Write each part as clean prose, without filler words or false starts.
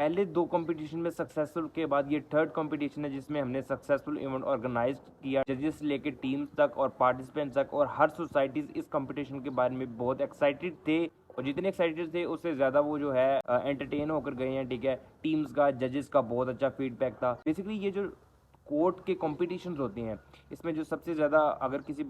पहले 2 कंपटीशन में सक्सेसफुल के बाद ये थर्ड कंपटीशन है जिसमें हमने सक्सेसफुल इवेंट ऑर्गेनाइज किया। जजेस से लेके टीम्स तक और पार्टिसिपेंट्स तक, और हर सोसाइटीज इस कंपटीशन के बारे में बहुत एक्साइटेड थे, और जितने एक्साइटेड थे उससे ज़्यादा वो जो है एंटरटेन होकर गए हैं। ठीक है, टीम्स का, जजेस का बहुत अच्छा फीडबैक था। बेसिकली ये जो कोर्ट के कॉम्पिटिशन्स होते हैं, इसमें जो सबसे ज़्यादा अगर किसी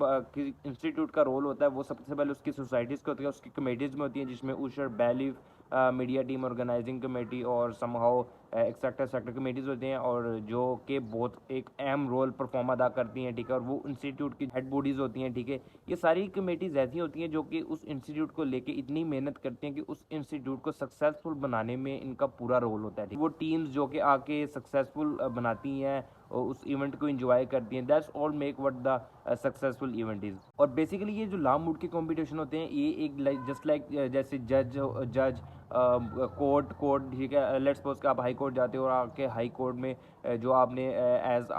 इंस्टीट्यूट का रोल होता है वो सबसे पहले उसकी सोसाइटीज़ का होती है, उसकी कमेटीज़ में होती हैं, जिसमें उशर, बैलिफ, मीडिया टीम, ऑर्गेनाइजिंग कमेटी और समहाउ एक्सेट्रा सेक्टर कमेटीज़ होती हैं, और जो कि बहुत एक अहम रोल परफॉर्म अदा करती हैं। ठीक है, और वो इंस्टीट्यूट की हेड बॉडीज़ होती हैं। ठीक है, ये सारी कमेटीज़ ऐसी होती हैं जो कि उस इंस्टीट्यूट को लेके इतनी मेहनत करती हैं कि उस इंस्टीट्यूट को सक्सेसफुल बनाने में इनका पूरा रोल होता है। ठीक, वो टीम्स जो कि आके सक्सेसफुल बनाती हैं और उस इवेंट को एंजॉय करती हैं, that's all make what the successful event is. और बेसिकली ये जो लाम मूड के कंपटीशन होते हैं, ये एक जस्ट लाइक जैसे जज कोर्ट, ठीक है, लेट्स सपोज कि आप हाई कोर्ट जाते हो और आके हाई कोर्ट में जो आपने एज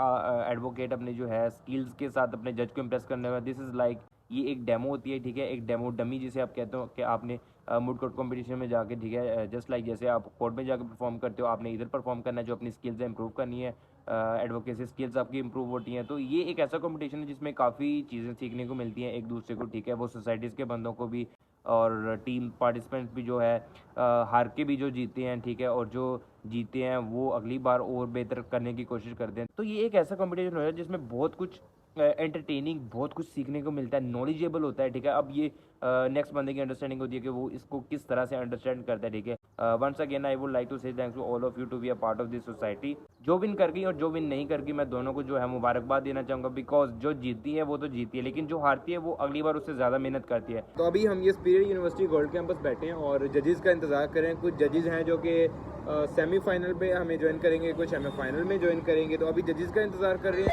एडवोकेट अपने जो है स्किल्स के साथ अपने जज को इम्प्रेस करने में, दिस इज़ लाइक ये एक डेमो होती है। ठीक है, एक डेमो डमी जिसे आप कहते हो कि आपने मूड कोर्ट कंपटीशन में जाके, ठीक है, जस्ट लाइक जैसे आप कोर्ट में जाकर परफॉर्म करते हो, आपने इधर परफॉर्म करना है, जो अपनी स्किल्स है इंप्रूव करनी है, एडवोकेसी स्किल्स आपकी इंप्रूव होती हैं। तो ये एक ऐसा कंपटीशन है जिसमें काफ़ी चीज़ें सीखने को मिलती हैं एक दूसरे को। ठीक है, वो सोसाइटीज़ के बंदों को भी और टीम पार्टिसिपेंट्स भी जो है हार के भी जो जीते हैं। ठीक है, और जो जीते हैं वो अगली बार और बेहतर करने की कोशिश करते हैं। तो ये एक ऐसा कंपटीशन हो है जिसमें बहुत कुछ एंटरटेनिंग, बहुत कुछ सीखने को मिलता है, नॉलेजेबल होता है। ठीक है, अब ये नेक्स्ट बंदे की अंडरस्टैंडिंग होती है कि वो इसको किस तरह से अंडरस्टैंड करता है। ठीक है, once again I would like to say thanks to all of you to be a part of this society. जो विन कर गई और जो विन नहीं कर गई, मैं दोनों को जो है मुबारकबाद देना चाहूँगा, बिकॉज जो जीतती है वो तो जीती है, लेकिन जो हारती है वो अगली बार उससे ज़्यादा मेहनत करती है। तो अभी हम ये स्पिरिट यूनिवर्सिटी गोल्ड कैंपस बैठे हैं और जजेस का इंतज़ार करें। कुछ जजेस हैं जो कि सेमीफाइनल पे हमें ज्वाइन करेंगे, कुछ हमें फाइनल में ज्वाइन करेंगे। तो अभी जजेस का इंतज़ार कर रहे हैं।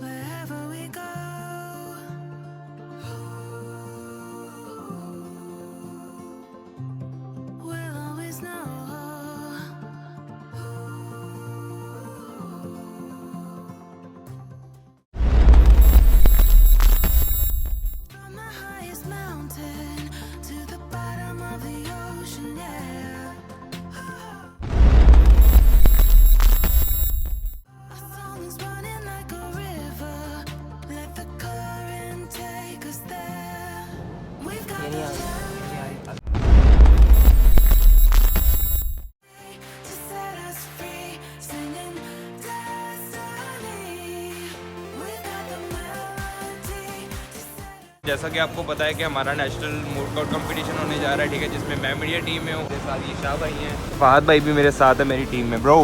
Wherever we go, we'll always know. From the highest mountain to the bottom of the ocean, yeah. Our song is running like a river. Let the current take us there. We've got the love to set us free, singing destiny. We've got the melody to set जैसा कि आपको पता है कि हमारा national moot court competition होने जा रहा है। ठीक है, जिसमें मैं मीडिया टीम में हूँ, मेरे साथ ये शाह भाई हैं, फहद भाई भी मेरे साथ है मेरी टीम में। ब्रो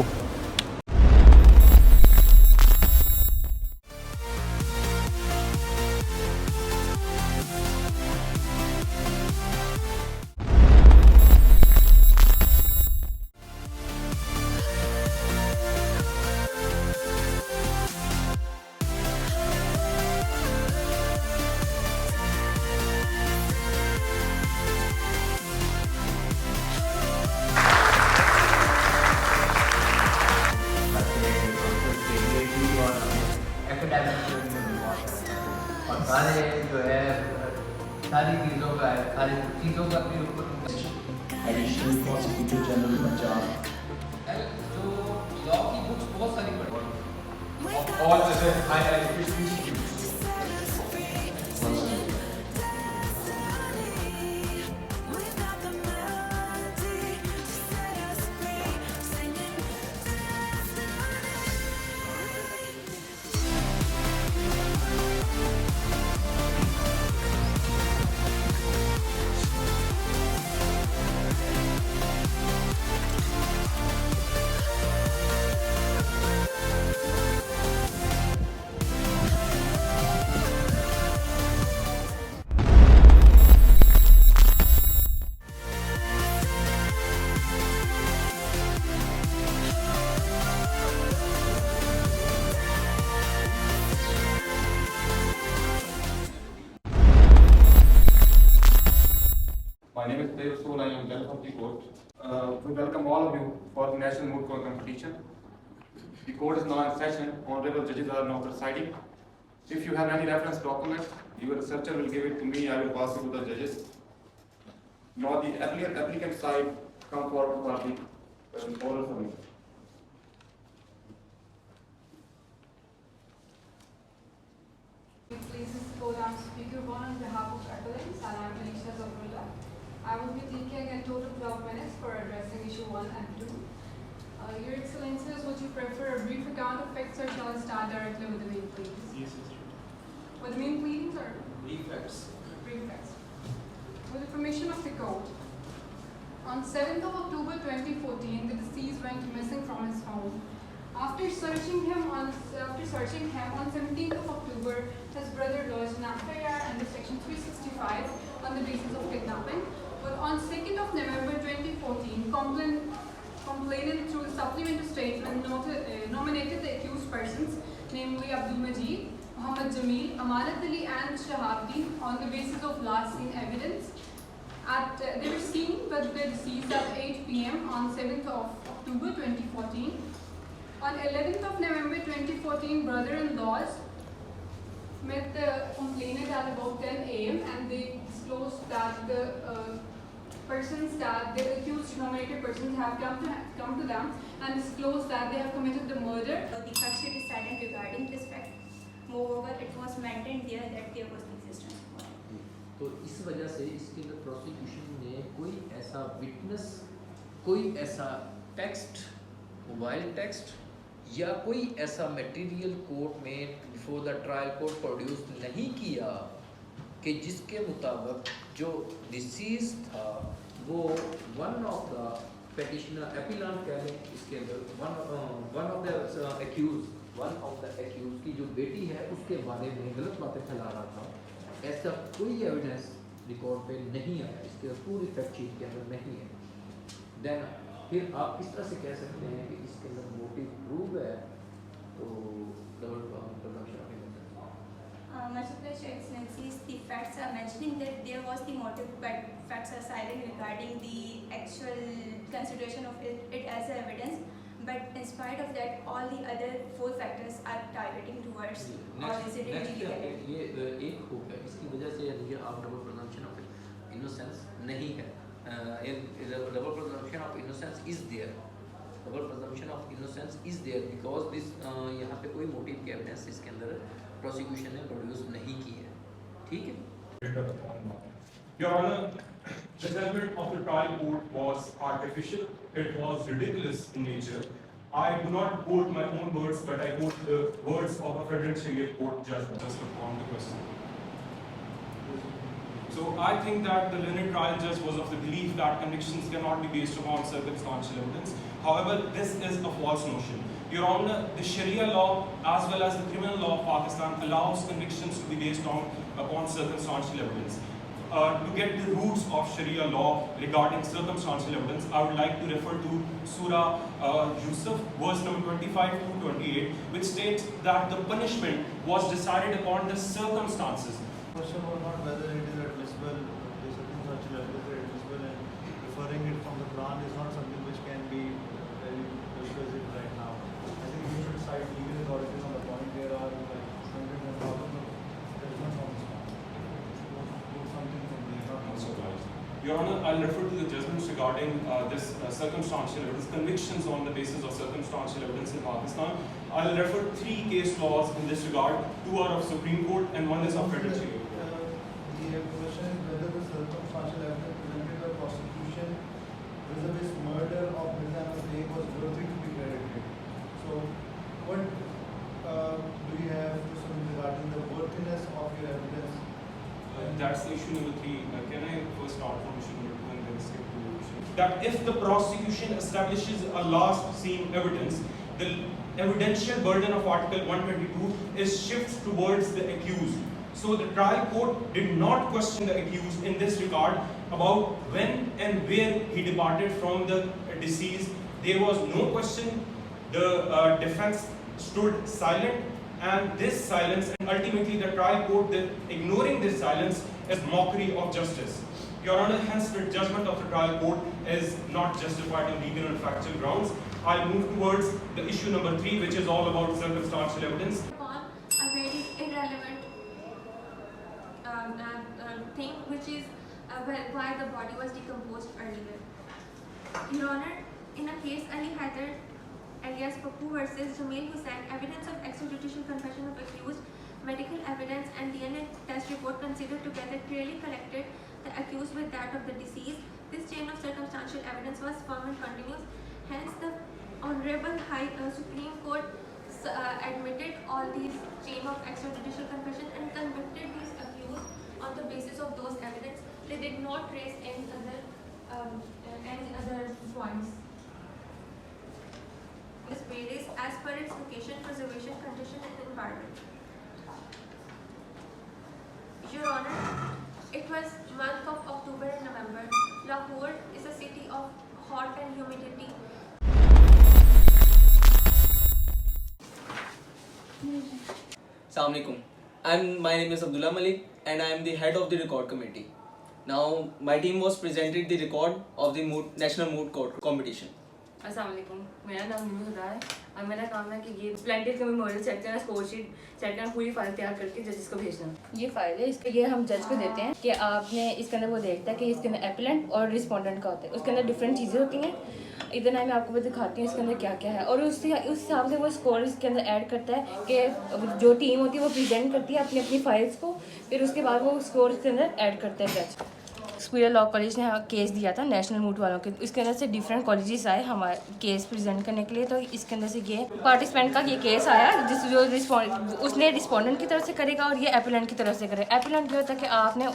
और सारे जो है सारी चीज़ों का है, सारी चीज़ों का भी ऊपर एडिशनल प्रोसिक्यूटर जनरल पंजाब जो लॉ की बुक्स बहुत सारी पढ़ी और जैसे high education institute We've got the melody to set us free, singing destiny. all of you for the National Moot Court competition. The court is now in session. Honorable judges are now presiding. If you have any reference documents, your researcher will give it to me. I will pass it to the judges. Now the applicant side come forward for the oral submission. Please go down speaker one on behalf of appellants, and I'm Alicia Zabrullah. I will be taking a total of 12 minutes for addressing issue 1 and 2. Your Excellencies, would you prefer a brief account of facts or shall I start directly with the main pleadings? Yes, yes. With the main pleadings or Brief facts. brief facts? With the permission of the court, on 7th of October 2014, the deceased went missing from his home. After searching him on 17th of October, his brother lodged an FIR under section 365 on the basis of kidnapping. But on 2nd of November 2014, complainant through supplementary statement nominated the accused persons, namely Abdul Majid, Muhammad Jameel, Amanat Ali and Shahabdin on the basis of last seen evidence. They were seen with the deceased at 8 p.m. on 7th of October 2014. On 11th of November 2014, brother-in-laws met the complainant at about 10 a.m. and they disclosed that the accused nominated persons have come to them and disclosed that they have committed the murder. The fact sheet is silent regarding this fact. Moreover, it was maintained there that there was existence of one. तो इस वजह से इसके अंदर prosecution ने कोई ऐसा witness, कोई ऐसा टेक्स्ट, मोबाइल टेक्स्ट या कोई ऐसा मटेरियल कोर्ट में before the trial court produce नहीं किया कि जिसके मुताबिक जो डिसीज था वो वन ऑफ द पेटिशनर एपिलान कह लें, इसके अंदर वन ऑफ द एक्यूज की जो बेटी है उसके बारे में गलत बातें फैला रहा था, ऐसा कोई एविडेंस रिकॉर्ड पे नहीं आया, इसके पूरी फैक्ट शीट के अंदर नहीं है। देन फिर आप किस तरह से कह सकते हैं कि इसके अंदर मोटिव प्रूव है? तो double production of image. Much obliged, Your Excellencies, the facts are mentioning that there was the motive, but facts are silent regarding the actual consideration of it as evidence. But in spite of that, all the other 4 factors are targeting towards or is it illegal? ये एक hope है, इसकी वजह से ये आप double production of innocence नहीं है। Double production of innocence is there, double production of innocence is there because this यहाँ पे कोई मोटिव की एविडेंस इसके अंदर प्रोसिक्यूशन ने प्रोड्यूस नहीं की है। ठीक है। Your Honor, the judgment of the trial court was artificial. It was ridiculous in nature. I do not quote my own words, but I quote the words of a federal Sharia court judge. Just upon the question. So I think that the learned trial judge was of the belief that convictions cannot be based upon circumstantial evidence. However, this is a false notion. Your Honor, the Sharia law as well as the criminal law of Pakistan allows convictions to be based upon circumstantial evidence. To get the roots of Sharia law regarding circumstantial evidence, I would like to refer to Surah Yusuf, verse number 25 to 28, which states that the punishment was decided upon the circumstances. The question was not whether it is admissible, the circumstantial evidence is admissible, and referring it from the Quran is not something which can be very persuasive right now. I think you should cite legal authorities on the point. There are like hundreds and thousands of judgments on this point. Something from the Your Honor, I'll refer to the judgments regarding this circumstantial evidence, convictions on the basis of circumstantial evidence in Pakistan. I'll refer 3 case laws in this regard. 2 are of Supreme Court and 1 is of Federal Sharia Court. The question is whether the circumstantial evidence presented by prosecution vis-a-vis murder of Mirza Ahmad Beg was worthy to be credited. So, what do you have to say regarding the worthiness of your evidence? That's the issue number 3. Can I first start from issue number 2 and then skip to issue? That if the prosecution establishes a last seen evidence, the evidential burden of Article 122 is shifts towards the accused. So the trial court did not question the accused in this regard about when and where he departed from the deceased. There was no question. The defense stood silent, and this silence, and ultimately the trial court, ignoring this silence, is mockery of justice. Your Honor, hence the judgment of the trial court is not justified on legal and factual grounds. I'll move towards the issue number 3, which is all about circumstantial evidence. Upon a very irrelevant thing, which is why the body was decomposed earlier. Your Honor, in a case Ali Haider alias Pappu versus Jamil Hussain, evidence of extrajudicial confession of accused, medical evidence and DNA test report considered together clearly connected the accused with that of the deceased. This chain of circumstantial evidence was firm and continuous. Hence, the Honorable Supreme Court admitted all these chain of extrajudicial confession and convicted these accused on the basis of those evidence. They did not raise any other points. This varies as per its location, preservation, condition, and environment. Your Honor, it was month of October and November. Lahore is a city of hot and humidity. Assalamu alaikum. My name is Abdullah Malik and I am the head of the record committee. Now, my team was presented the record of the National Moot Court competition. अस्सलाम वालेकुम, मेरा नाम नीमू हुदा है और मेरा काम है कि ये स्प्लेंडेड का मेमोरियल सेट करना, स्कोर शीट सेट करना, पूरी फाइल तैयार करके जजेस को भेजना। ये फाइल है, इसके ये हम जज को देते हैं कि आपने इसके अंदर वो देखता है कि इसके अंदर एप्लेंट और रिस्पोंडेंट का होता है, उसके अंदर डिफरेंट चीज़ें होती हैं। इधर ना मैं आपको दिखाती हूँ इसके अंदर क्या क्या है और उस हिसाब से वो स्कोर इसके अंदर ऐड करता है कि जो टीम होती है वो प्रेजेंट करती है अपनी अपनी फाइल्स को, फिर उसके बाद वो स्कोर इसके अंदर ऐड करता है जज। सुपीरियर लॉ कॉलेज ने केस दिया था नेशनल मूट वालों के, इसके अंदर से डिफरेंट कॉलेजेस आए हमारे केस प्रेजेंट करने के लिए। तो इसके अंदर से ये पार्टिसिपेंट का ये केस आया जिस जो उसने रिस्पोंडेंट की तरफ से करेगा और ये एपेलेंट की तरफ से करेगा। एपेलेंट ये होता है कि आपने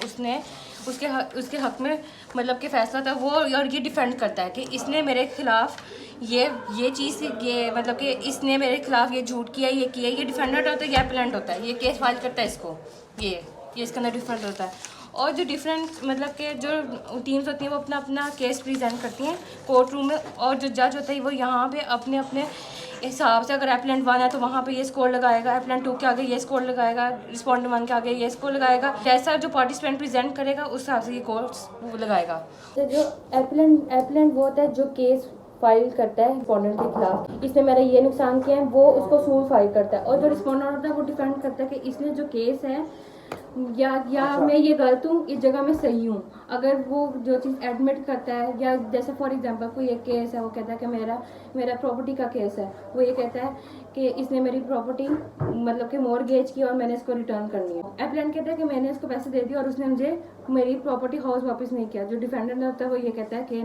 उसके हक में मतलब कि फैसला था वो, और ये डिफेंड करता है कि इसने मेरे खिलाफ ये चीज़ ये मतलब कि इसने मेरे खिलाफ ये झूठ किया, ये डिफेंडेंट होता है, ये एपेलेंट होता है, ये केस फाइल करता है इसको, ये इसके अंदर डिफरेंट होता है। और जो डिफरेंट मतलब कि जो टीम्स होती हैं वो अपना अपना केस प्रेजेंट करती हैं कोर्ट रूम में, और जो जज होता है वो यहाँ पे अपने अपने हिसाब से, अगर एप्लेंट 1 है तो वहाँ पे ये स्कोर लगाएगा, एप्लेंट 2 के आगे ये स्कोर लगाएगा, रिस्पोंडेंट 1 के आगे ये स्कोर लगाएगा, जैसा जो पार्टिसिपेंट प्रेजेंट करेगा उस हिसाब से ये कोर्स लगाएगा। तो जो एप्लेंट वो होता है जो केस फाइल करता है रिस्पोंडेंट के खिलाफ, इसने मेरा ये नुकसान किया है, वो उसको सूट फाइल करता है। और जो रिस्पोंडेंट होता है वो डिफेंड करता है कि इसने जो केस है या मैं ये गलत हूँ, इस जगह मैं सही हूँ। अगर वो जो चीज़ एडमिट करता है, या जैसे फॉर एग्जांपल कोई एक केस है, वो कहता है कि मेरा प्रॉपर्टी का केस है, वो ये कहता है कि इसने मेरी प्रॉपर्टी मतलब कि मॉर्गेज की और मैंने इसको रिटर्न करनी है। एप्लेंट कहता है कि मैंने इसको पैसे दे दिए और उसने मुझे मेरी प्रॉपर्टी हाउस वापस नहीं किया। जो डिफेंडेंट होता है वो ये कहता है कि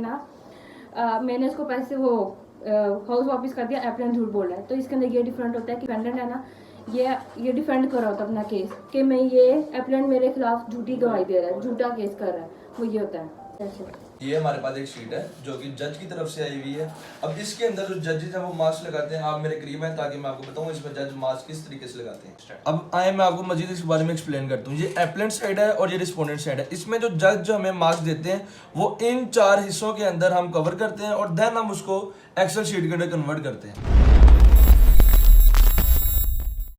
मैंने इसको पैसे हाउस वापस कर दिया, एप्लेंट झूठ बोल रहा है। तो इसके अंदर ये डिफरेंट होता है कि डिफेंडेंट है ना, ये डिफेंड कर रहा होता है अपना केस कि मैं ये एप्लेंट मेरे खिलाफ झूठी गवाही दे रहा है, झूठा केस कर रहा है, वो ये होता है। ये हमारे पास एक शीट है जो कि जज की तरफ से आई हुई है। अब इसके अंदर जो जजेस हैं वो मार्क्स लगाते हैं। आप मेरे करीब हैं ताकि मैं आपको बताऊं इसमें जज मार्क्स किस तरीके से लगाते हैं। अब आए मैं आपको मजीद इस बारे में एक्सप्लेन करता हूँ। ये एप्लेंट साइड है और ये रिस्पोंडेंट साइड है। इसमें जो जज जो हमें मार्क्स देते हैं वो इन 4 हिस्सों के अंदर हम कवर करते हैं और देन हम उसको एक्सेल शीट के अंदर कन्वर्ट करते हैं।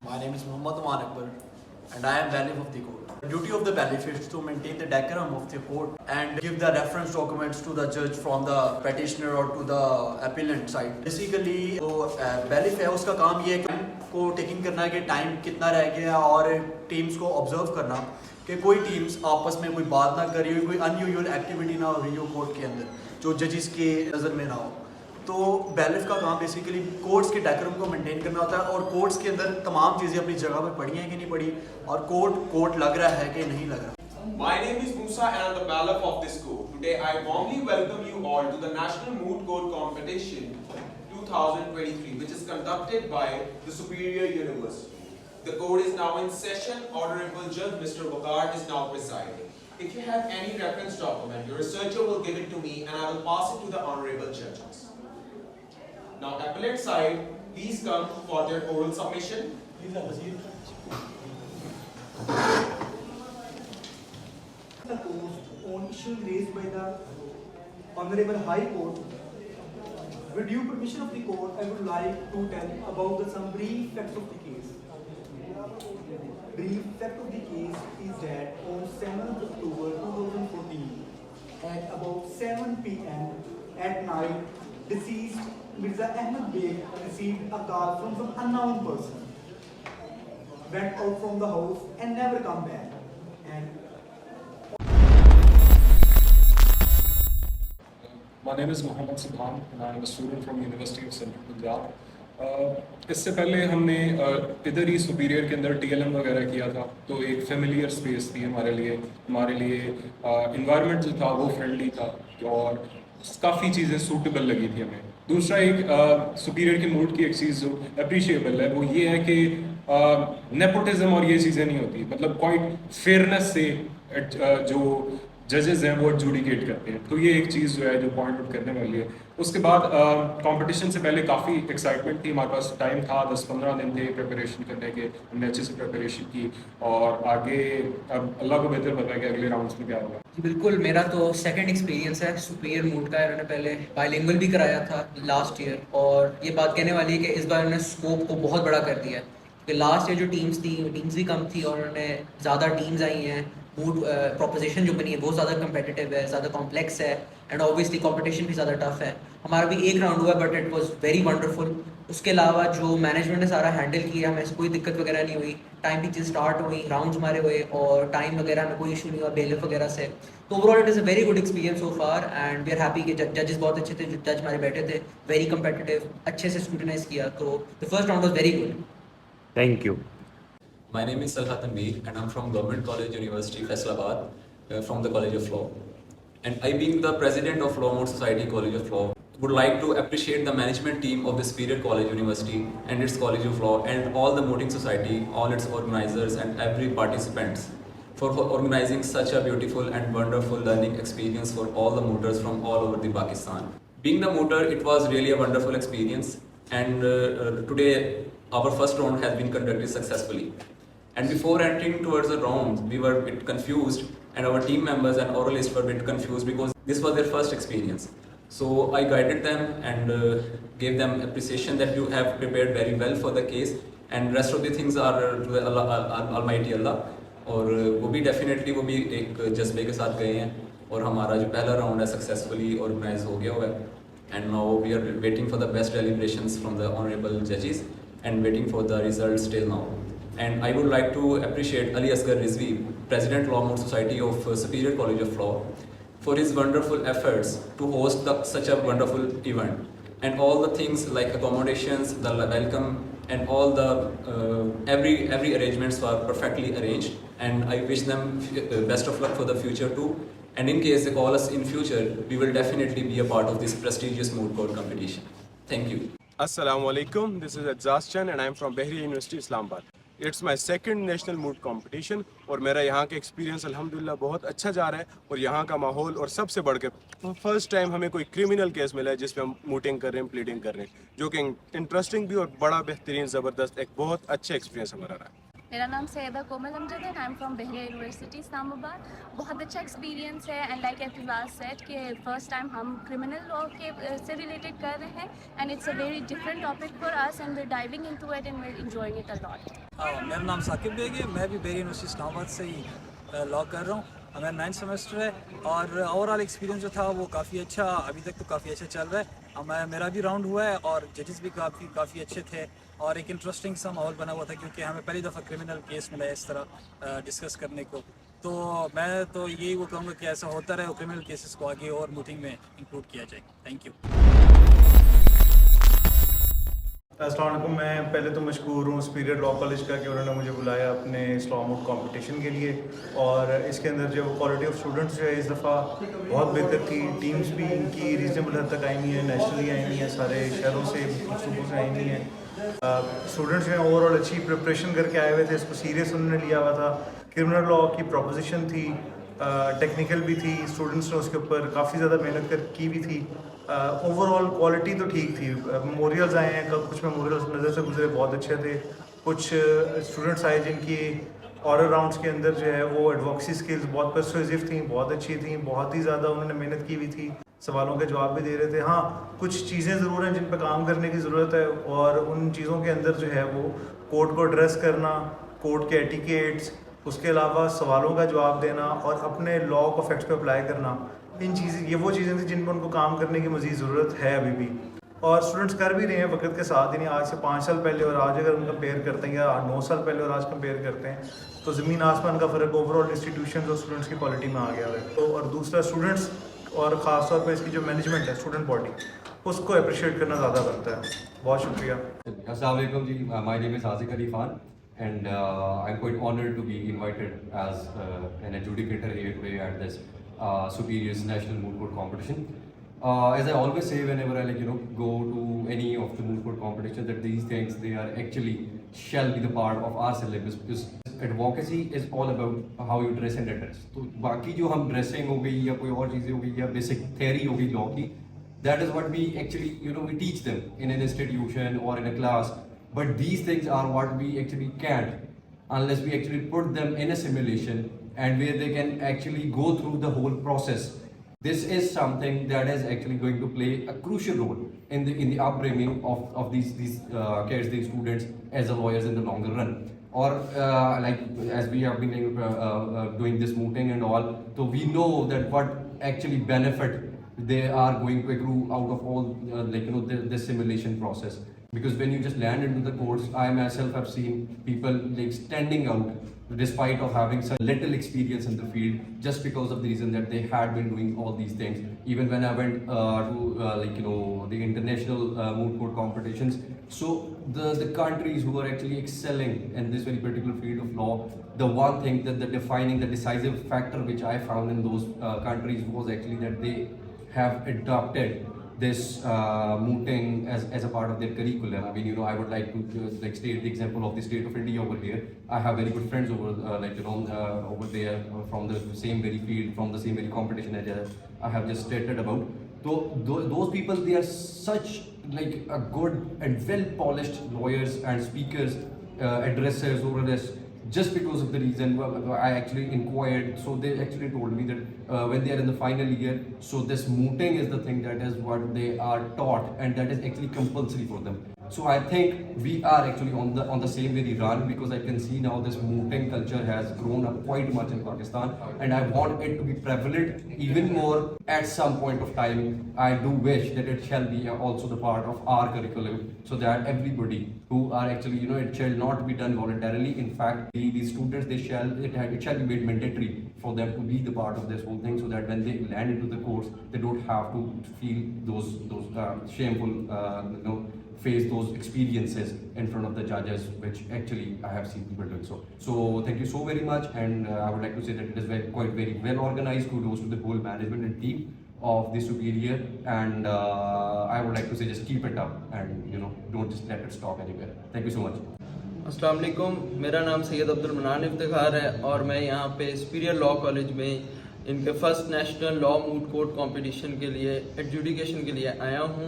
My name is Muhammad Aman Akbar and I am bailiff of the court. The duty of the bailiff is to maintain the decorum of the court and give the reference documents to the judge from the petitioner or to the appellant side. Basically, जो bailiff है उसका काम ये है को taking करना है कि टाइम कितना रह गया और टीम्स को ऑब्जर्व करना कि कोई टीम्स आपस में कोई बात ना कर रही हो, कोई अनयूजुअल एक्टिविटी ना हो रही हो कोर्ट के अंदर जो जजेस के नज़र में ना हो। तो बैलिफ का काम बेसिकली कोर्ट्स के डेकोरम को मेंटेन करना होता है और कोर्ट्स के अंदर तमाम चीज़ें अपनी जगह पर पड़ी हैं कि नहीं पड़ी और कोर्ट लग रहा है कि नहीं लग रहा। My name is Musa and I am the bailiff of this court. Today I warmly welcome you all to the National Moot Court Competition 2023 which is conducted by the Superior University. The court is now in session. Honorable Judge Mr. Waqar is now presiding. If you have any reference document, your researcher will give it to me and I will pass it to the honorable judges. Now, appellate side, please come for their oral submission. On issues raised by the Honorable High Court, with due permission of the court, I would like to tell about some brief facts of the case. Brief fact of the case is that on 7th October 2014, at about 7 p.m. at night, deceased Mirza Ahmed Beg received a call from some unknown person, went out from the house and never come back. And my name is Mohammad Subhan and I am a student from University of Central Punjab. इससे पहले हमने इधर ही superior के अंदर TLM वगैरह किया था, तो एक फेमिलियर स्पेस थी हमारे लिए इन्वायरमेंट जो था वो फ्रेंडली था और काफ़ी चीज़ें सूटेबल लगी थी हमें. दूसरा एक सुपीरियर के मूड की एक चीज़ जो अप्रिशिएबल है वो ये है कि नेपोटिज्म और ये चीज़ें नहीं होती, मतलब क्वाइट फेयरनेस से जो जजेस हैं वो एडजुडिकेट करते हैं, तो ये एक चीज़ जो है जो पॉइंट आउट करने वाली है. उसके बाद कंपटीशन से पहले काफ़ी एक्साइटमेंट थी, हमारे पास टाइम था, 10-15 दिन थे प्रिपरेशन करने के, हमने अच्छे से प्रिपरेशन की और आगे अब अल्लाह को बेहतर पता है कि अगले राउंड्स में क्या होगा. बिल्कुल, मेरा तो सेकंड एक्सपीरियंस है सुपीरियर मूड का. इन्होंने पहले बाइलिंगुअल भी कराया था लास्ट ईयर और ये बात कहने वाली है कि इस बार उन्होंने स्कोप को बहुत बड़ा कर दिया है. लास्ट ईयर जो टीम्स भी कम थी और उन्होंने ज़्यादा टीम्स आई हैं. मूड प्रोपोजिशन जो बनी है वो ज़्यादा कम्पिटिटिव है, ज़्यादा कॉम्प्लेक्स है एंड ऑब्वियसली कंपटीशन भी ज़्यादा टफ है. हमारा भी एक राउंड हुआ but it was very wonderful. उसके अलावा जो मैनेजमेंट ने सारा हैंडल किया, हमें कोई दिक्कत वगैरह नहीं हुई. टाइम पे चीज़ स्टार्ट हुई, राउंड्स हमारे हुए और टाइम वगैरह में कोई इशू नहीं हुआ बेलिफ वगैरह से. तो overall it is a very good experience so far and we are happy कि जजेस बहुत अच्छे थे. जो जज हमारे बैठे थे वेरी कम्पिटिटिव, अच्छे से स्क्रूटिनाइज किया. तो the first round was very good. Thank you. My name is Salha Tanveer and I'm from Government College University Faisalabad from the College of Law. And I being the president of Law Moot Society College of Law would like to appreciate the management team of the Superior College University and its College of Law and all the mooting society, all its organizers and every participants for organizing such a beautiful and wonderful learning experience for all the mooters from all over the Pakistan. Being the mooter, it was really a wonderful experience and today our first round has been conducted successfully. And before entering towards the rounds, we were a bit confused and our team members and oralists were a bit confused because this was their first experience. So I guided them and gave them appreciation that you have prepared very well for the case and rest of the things are to the Almighty Allah. और वो भी definitely वो भी एक जज्बे के साथ गए हैं और हमारा जो पहला राउंड है सक्सेसफुली ऑर्गेनाइज हो गया हुआ है. And now we are waiting for the best deliberations from the honorable judges and waiting for the results till now. And I would like to appreciate Ali Asghar Rizvi, President Law Moot Society of Superior College of Law, for his wonderful efforts to host such a wonderful event. And all the things like accommodations, the welcome, and all the every arrangements were perfectly arranged. And I wish them best of luck for the future too. And in case they call us in future, we will definitely be a part of this prestigious moot court competition. Thank you. Assalamu alaikum. This is Adzaz Chan and I am from Bahriya University, Islamabad. It's my second national moot competition और मेरा यहाँ का experience अल्हम्दुलिल्लाह बहुत अच्छा जा रहा है और यहाँ का माहौल और सबसे बढ़कर फर्स्ट टाइम हमें कोई क्रिमिनल केस मिला है जिसमें हम मूटिंग कर रहे हैं, प्लीडिंग कर रहे हैं, जो कि इंटरेस्टिंग भी और बड़ा बेहतरीन ज़बरदस्त एक बहुत अच्छा एक्सपीरियंस हमारा रहा है. मेरा नाम सैयदा कोमल अमजद है. I am from Bahria university Islamabad. बहुत अच्छा एक्सपीरियंस है एंड लाइक एवरीवन सेड कि फर्स्ट टाइम हम क्रिमिनल लॉ के से रिलेटेड कर रहे हैं and it's a very different topic for us and we are diving into it and we are enjoying it a lot. मेरा नाम साकिब बेग है. मैं भी बहरिया यूनिवर्सिटी इस्लामाबाद से ही लॉ कर रहा हूँ. हमारा 9th सेमेस्टर है और ओवरऑल एक्सपीरियंस जो था वो काफ़ी अच्छा, अभी तक तो काफ़ी अच्छा चल रहा है. मेरा भी राउंड हुआ है और जजेस भी काफ़ी अच्छे थे और एक इंटरेस्टिंग सा माहौल बना हुआ था क्योंकि हमें पहली दफ़ा क्रिमिनल केस मिला है इस तरह डिस्कस करने को. तो मैं तो यही वो कहूँगा कि ऐसा होता रहे और क्रिमिनल केसेस को आगे और मीटिंग में इंक्लूड किया जाए. Thank you. अस्सलाम वालेकुम. मैं पहले तो मशकूर हूँ सुपीरियर लॉ कॉलेज का कि उन्होंने मुझे बुलाया अपने इस लॉ मूट कॉम्पिटिशन के लिए और इसके अंदर जो क्वालिटी ऑफ स्टूडेंट्स जो है इस दफ़ा बहुत बेहतर थी. टीम्स भी इनकी रीजनेबल हद तक आई हुई हैं, नेशनली आई हुई हैं, सारे शहरों से सूबों से आई हुई हैं. स्टूडेंट्स जो हैं ओवरऑल अच्छी प्रिपरेशन करके आए हुए थे, इसको सीरियस उन्होंने लिया हुआ था. क्रिमिनल लॉ की प्रोपोजिशन थी, टेक्निकल भी थी, स्टूडेंट्स ने उसके ऊपर काफ़ी ज़्यादा मेहनत की भी थी. ओवरऑल क्वालिटी तो ठीक थी. मेमोरियल्स आए हैं, कुछ मेमोरियल्स नज़र से गुजरे बहुत अच्छे थे. कुछ स्टूडेंट्स आए जिनकी ऑरल राउंड्स के अंदर जो है वो एडवोकेसी स्किल्स बहुत परसुएसिव थी, बहुत अच्छी थी, बहुत ही ज़्यादा उन्होंने मेहनत की हुई थी, सवालों के जवाब भी दे रहे थे. हाँ, कुछ चीज़ें ज़रूर हैं जिन पर काम करने की ज़रूरत है और उन चीज़ों के अंदर जो है वो कोर्ट को एड्रेस करना, कोर्ट के एटिकेट्स, उसके अलावा सवालों का जवाब देना और अपने लॉ को फैक्ट्स पे अप्लाई करना, ये वो चीज़ें थी जिन पर उनको काम करने की मज़ीद ज़रूरत है अभी भी, और स्टूडेंट्स कर भी रहे हैं वक्त के साथ। यानी आज से 5 साल पहले और आज अगर हम कंपेयर करते हैं, या 9 साल पहले और आज कंपेयर करते हैं, तो ज़मीन आसमान का फ़र्क ओवरऑल इंस्टीट्यूशन और स्टूडेंट्स की क्वालिटी में आ गया है। तो और दूसरा स्टूडेंट्स और ख़ास तौर पर इसकी जो मैनेजमेंट है, स्टूडेंट बॉडी, उसको अप्रिशिएट करना ज़्यादा बनता है। बहुत शुक्रिया। Assalamu alaikum ji, my name is Azik Ali Khan, and I'm quite honored to be invited as an adjudicator here today at this Superior's National Moot Court Competition. As I always say whenever I go to any of the moot court competition, that these things they are actually shall be the part of our syllabus, because advocacy is all about how you dress and address. तो बाकी जो हम dressing हो गई या कोई और चीज़ें हो गई या बेसिक थ्योरी हो गई लॉ की, that is what we actually we teach them in an institution or in a class, but these things are what we actually can't unless we actually put them in a simulation and where they can actually go through the whole process. This is something that is actually going to play a crucial role in the upbringing of these kids, these students as a lawyers in the longer run. Or like as we have been doing this mooting and all, so we know that what actually benefit they are going to accrue out of all this simulation process. Because when you just land into the courts, I myself have seen people standing out despite of having such little experience in the field, just because of the reason that they had been doing all these things. Even when I went to the international moot court competitions, so the countries who are actually excelling in this very particular field of law, the one thing that the decisive factor which I found in those countries was actually that they have adopted this mooting as a part of their curriculum. I mean, I would like to state the example of the state of India over here. I have very good friends over over there from the same very field, from the same very competition as I have just stated about. So those people, they are such a good and well polished lawyers and speakers, addressers over this. Just because of the reason I actually inquired, so they actually told me that when they are in the final year, so this mooting is the thing that is what they are taught, and that is actually compulsory for them. So I think we are actually on the same very run, because I can see now this mooting culture has grown up quite much in Pakistan, and I want it to be prevalent even more at some point of time. I do wish that it shall be also the part of our curriculum, so that everybody who are actually it shall not be done voluntarily. In fact, the students, it shall be made mandatory for them to be the part of this whole thing, so that when they land into the course, they don't have to feel those shameful face those experiences in front of the judges, which actually I have seen people doing so. So thank you so very much, and I would like to say that it is quite very well organized. Kudos to the whole management and team of the Superior, and I would like to say just keep it up, and don't just let it stop anywhere. Thank you so much. अस्सलाम वालेकुम, मेरा नाम सैयद अब्दुल मनान इफ्तिखार है, और मैं यहाँ पे सुपीरियर लॉ कॉलेज में इनके first national law moot court competition के लिए एडजुडिकेशन के लिए आया हूँ।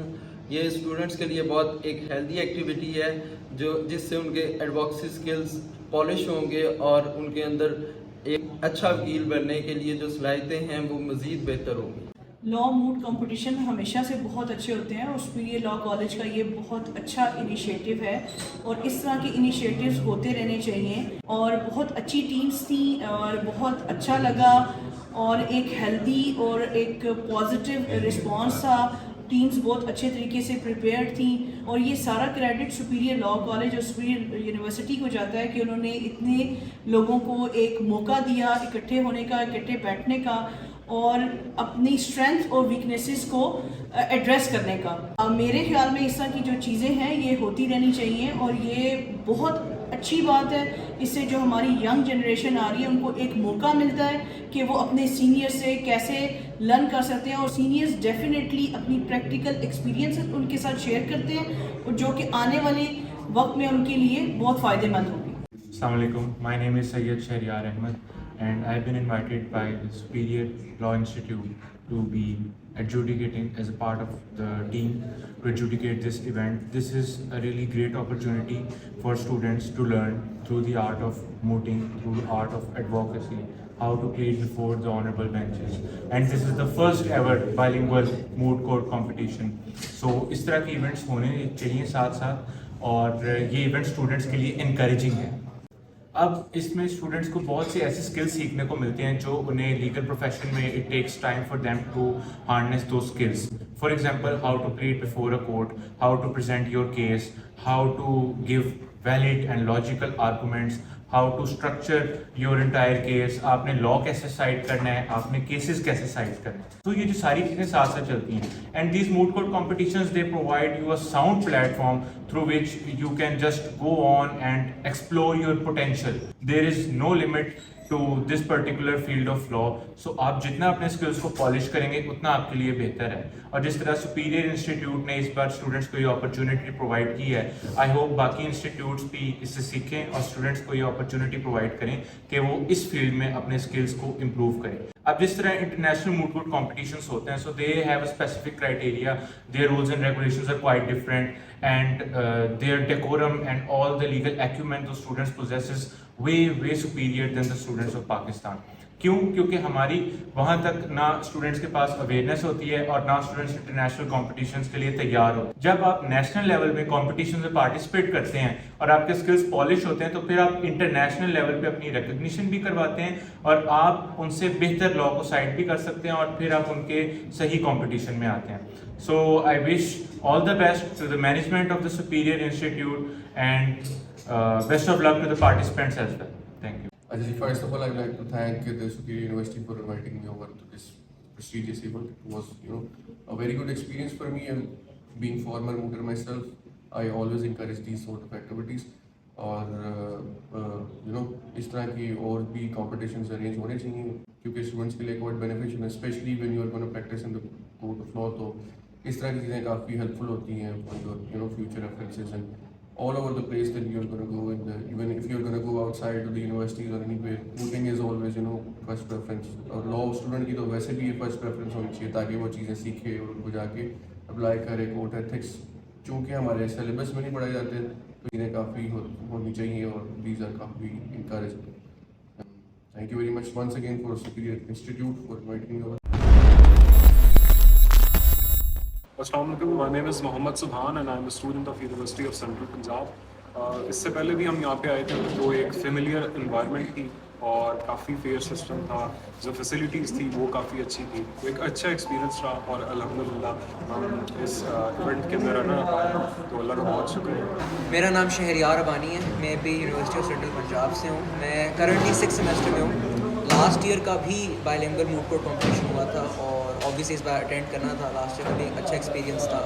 ये स्टूडेंट्स के लिए बहुत एक हेल्दी एक्टिविटी है, जिससे उनके एडवोकेसी स्किल्स पॉलिश होंगे और उनके अंदर एक अच्छा वकील बनने के लिए जो सलाहियतें हैं वो मज़ीद बेहतर होंगी। लॉ मूट कंपटीशन हमेशा से बहुत अच्छे होते हैं, और सुपीरियर लॉ कॉलेज का ये बहुत अच्छा इनिशिएटिव है, और इस तरह के इनिशिएटिव्स होते रहने चाहिए। और बहुत अच्छी टीम्स थी और बहुत अच्छा लगा, और एक हेल्दी और एक पॉजिटिव रिस्पॉन्स था। टीम्स बहुत अच्छे तरीके से प्रिपेयर्ड थी, और ये सारा क्रेडिट सुपीरियर लॉ कॉलेज और सुपीरियर यूनिवर्सिटी को जाता है कि उन्होंने इतने लोगों को एक मौका दिया इकट्ठे होने का, इकट्ठे बैठने का, और अपनी स्ट्रेंथ और वीकनेसेस को एड्रेस करने का। मेरे ख्याल में इस तरह की जो चीज़ें हैं ये होती रहनी चाहिए, और ये बहुत अच्छी बात है। इससे जो हमारी यंग जनरेशन आ रही है उनको एक मौका मिलता है कि वो अपने सीनियर से कैसे लर्न कर सकते हैं, और सीनियर्स डेफिनेटली अपनी प्रैक्टिकल एक्सपीरियंस उनके साथ शेयर करते हैं, और जो कि आने वाले वक्त में उनके लिए बहुत फ़ायदेमंद होगी। Assalamu alaikum. My name is Sayyid Shahryar Ahmed, and I've been invited by the Superior Law Institute to be adjudicating as a part of the team to adjudicate this event. This is a really great opportunity for students to learn through the art of mooting, through the art of advocacy, how to plead before the honorable benches. And this is the first ever bilingual moot court competition. So इस तरह के events होने चाहिए साथ साथ, और ये event students के लिए encouraging है। अब इसमें स्टूडेंट्स को बहुत सी ऐसी स्किल्स सीखने को मिलती हैं जो उन्हें लीगल प्रोफेशन में it takes time for them to harness those skills. For example, how to plead before a court, how to present your case, how to give valid and logical arguments, how to structure your entire case, आपने law कैसे side करना है, आपने cases कैसे side करना है. तो ये जो सारी चीज़ें साथ साथ चलती हैं. And these moot court competitions they provide you a sound platform through which you can just go on and explore your potential. There is no limit to this particular field of law. So आप जितना अपने skills को polish करेंगे उतना आपके लिए बेहतर है. और जिस तरह Superior Institute ने इस बार students को ये opportunity provide की है, I hope बाकी institutes भी इससे सीखें और students को ये opportunity provide करें कि वो इस field में अपने skills को improve करें. अब जिस तरह इंटरनेशनल मूड कोर्ट कॉम्पिटिशन्स होते हैं, so they have a specific criteria, their rules and regulations are quite different, and their decorum and all the legal acumen the students possess way superior than the students of Pakistan. क्यों? क्योंकि हमारी वहाँ तक ना students के पास awareness होती है और ना स्टूडेंट्स इंटरनेशनल कॉम्पिटिशन्स के लिए तैयार हो. जब आप नेशनल लेवल पे कॉम्पिटिशन में पार्टिसिपेट करते हैं और आपके स्किल्स पॉलिश होते हैं, तो फिर आप इंटरनेशनल लेवल पे अपनी रिकग्निशन भी करवाते हैं और आप उनसे बेहतर लॉ को साइड भी कर सकते हैं और फिर आप उनके सही कॉम्पिटिशन में आते हैं. So I wish all the best to the management of the superior institute and best of luck to the participants as well. Thank you. First of all, I'd like to thank the Superior University for inviting me over to this prestigious event. It was, a very good experience for me, and being former mooter myself, I always encourage these sort of activities. और इस तरह की और भी competitions arrange होने चाहिए क्योंकि students के लिए quite beneficial है, especially when you are going to practice in the court of law. तो इस तरह की चीज़ें काफ़ी helpful होती हैं for your future references and all over the place that you're going to go in the, even if you're going to go outside to the universities or anywhere, mooting is always first preference. और law student की तो वैसे भी ये first preference होनी चाहिए ताकि वो चीज़ें सीखे और उनको जाके अप्लाई करे. कोर्ट एथिक्स चूँकि हमारे सिलेबस में नहीं पढ़ाए जाते तो इन्हें काफ़ी होनी चाहिए और these are काफ़ी encouraging. Thank you very much once again for Superior Institute for inviting me over. Assalamualaikum, my name is Mohammad Subhan and I am a student of University of Central Punjab. इससे पहले भी हम यहाँ पे आए थे तो एक फेमिलियर इन्वायरमेंट थी और काफ़ी फेयर सिस्टम था, जो फैसिलिटीज़ थी वो काफ़ी अच्छी थी. एक अच्छा एक्सपीरियंस रहा और अल्हम्दुलिल्लाह हम इस इवेंट के अंदर रनर अप आए, तो अल्लाह का बहुत शुक्रिया. मेरा नाम शहरियार रबानी है, मैं भी यूनिवर्सिटी ऑफ सेंट्रल पंजाब से हूँ. मैं करंटली 6th सेमेस्टर में हूँ. लास्ट ईयर का भी बायलिंगुअल मूड कोर्ट कॉम्पिटिशन हुआ था और ऑब्वियसली इस बार अटेंड करना था. लास्ट ईयर का भी एक अच्छा एक्सपीरियंस था.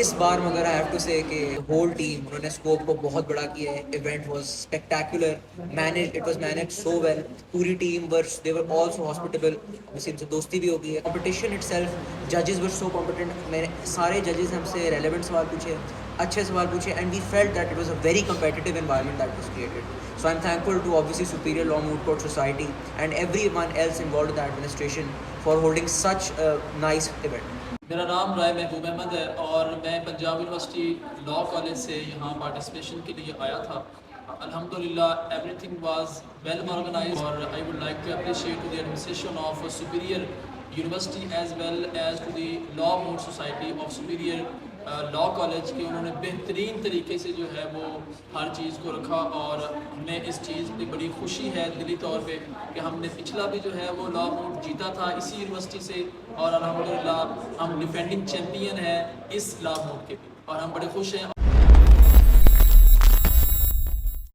इस बार मगर आई हैव टू से कि होल टीम उन्होंने स्कोप को बहुत बड़ा किया है. Event was spectacular, it was managed so well. पूरी team was, they were also hospitable, उनसे दोस्ती भी हो गई है. कॉम्पिटिशन इटसेल्फ, जजेस वर सो कॉम्पिटेंट. मैंने सारे जजेस हमसे रेलेवेंट सवाल पूछे, अच्छे सवाल पूछे, and we felt that it was a very competitive environment that was created. So I'm thankful to obviously Superior Law Moot Court Society and everyone else involved in the administration for holding such a nice event. मेरा नाम राय महबूब अहमद है और मैं Punjab university law college से यहाँ participation के लिए आया था. अल्हम्दुलिल्लाह एवरीथिंग वाज वेल ऑर्गेनाइज्ड और I would like to appreciate to the administration of Superior University as well as to the law moot society of Superior law college के. उन्होंने बेहतरीन तरीके से जो है वो हर चीज़ को रखा और हमें इस चीज़ की बड़ी खुशी है दिली तौर पे कि हमने पिछला भी जो है वो लॉ मूट जीता था इसी यूनिवर्सिटी से और अल्हम्दुलिल्लाह हम डिफेंडिंग चैम्पियन हैं इस लॉ मूट के भी और हम बड़े खुश हैं.